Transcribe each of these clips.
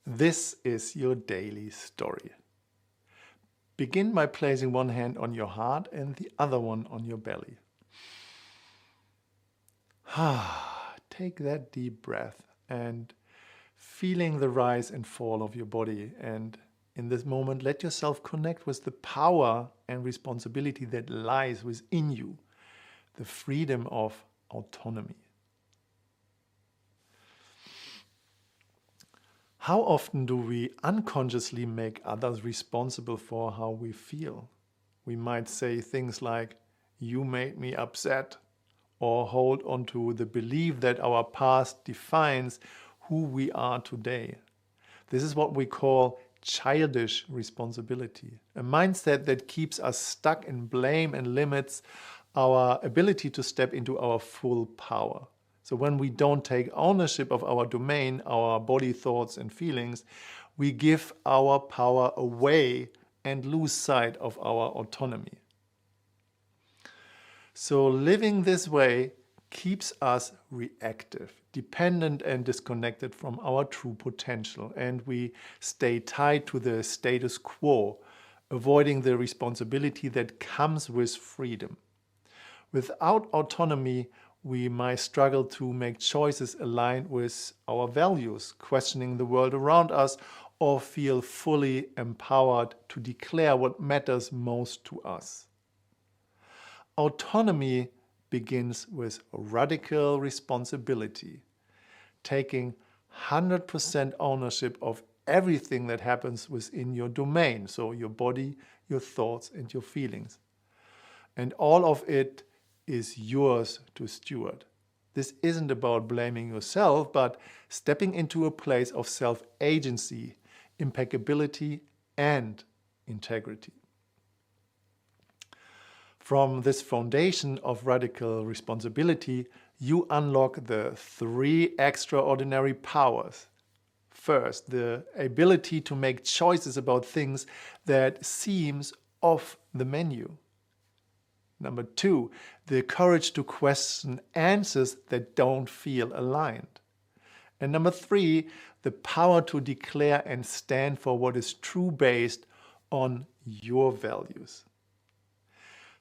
This is your daily story. Begin by placing one hand on your heart and the other one on your belly. Take that deep breath and feeling the rise and fall of your body. And in this moment, let yourself connect with the power and responsibility that lies within you, the freedom of autonomy. How often do we unconsciously make others responsible for how we feel? We might say things like, "You made me upset," or hold on to the belief that our past defines who we are today. This is what we call childish responsibility, a mindset that keeps us stuck in blame and limits our ability to step into our full power. So when we don't take ownership of our domain, our body, thoughts, and feelings, we give our power away and lose sight of our autonomy. So living this way keeps us reactive, dependent, and disconnected from our true potential, and we stay tied to the status quo, avoiding the responsibility that comes with freedom. Without autonomy, we might struggle to make choices aligned with our values, questioning the world around us, or feel fully empowered to declare what matters most to us. Autonomy begins with radical responsibility, taking 100% ownership of everything that happens within your domain, so your body, your thoughts, and your feelings. And all of it is yours to steward. This isn't about blaming yourself, but stepping into a place of self-agency, impeccability, and integrity. From this foundation of radical responsibility, you unlock the 3 extraordinary powers. First, the ability to make choices about things that seems off the menu. Number 2, the courage to question answers that don't feel aligned. And number 3, the power to declare and stand for what is true based on your values.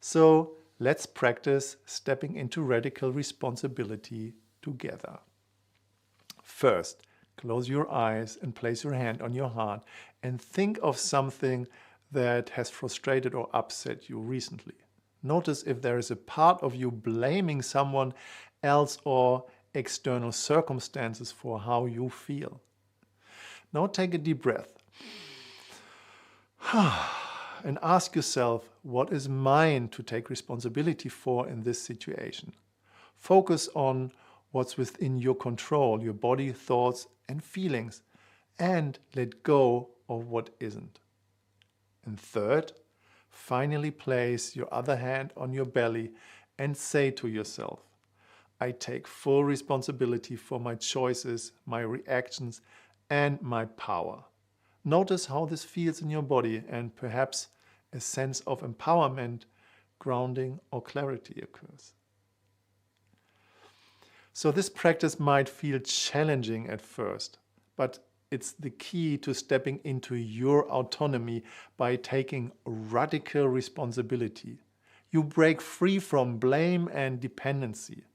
So let's practice stepping into radical responsibility together. First, close your eyes and place your hand on your heart and think of something that has frustrated or upset you recently. Notice if there is a part of you blaming someone else or external circumstances for how you feel. Now take a deep breath and ask yourself, what is mine to take responsibility for in this situation? Focus on what's within your control, your body, thoughts, and feelings, and let go of what isn't. And third, finally place your other hand on your belly and say to yourself, I take full responsibility for my choices, my reactions, and my power. Notice how this feels in your body, and perhaps a sense of empowerment, grounding, or clarity occurs. So this practice might feel challenging at first, but it's the key to stepping into your autonomy by taking radical responsibility. You break free from blame and dependency,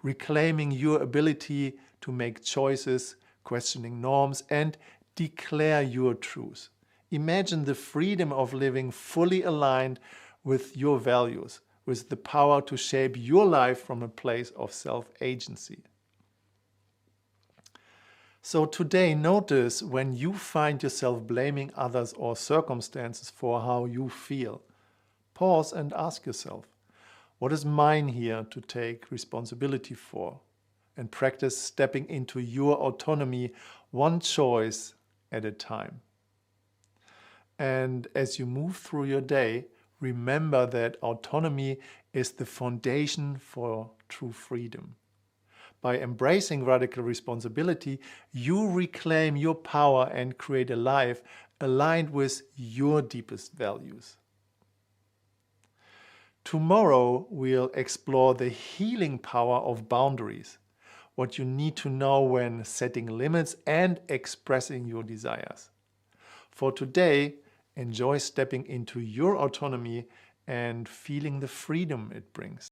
reclaiming your ability to make choices, questioning norms, and declare your truth. Imagine the freedom of living fully aligned with your values, with the power to shape your life from a place of self-agency. So today, notice when you find yourself blaming others or circumstances for how you feel. Pause and ask yourself, what is mine here to take responsibility for? And practice stepping into your autonomy, one choice at a time. And as you move through your day, remember that autonomy is the foundation for true freedom. By embracing radical responsibility, you reclaim your power and create a life aligned with your deepest values. Tomorrow, we'll explore the healing power of boundaries. what you need to know when setting limits and expressing your desires. For today, enjoy stepping into your autonomy and feeling the freedom it brings.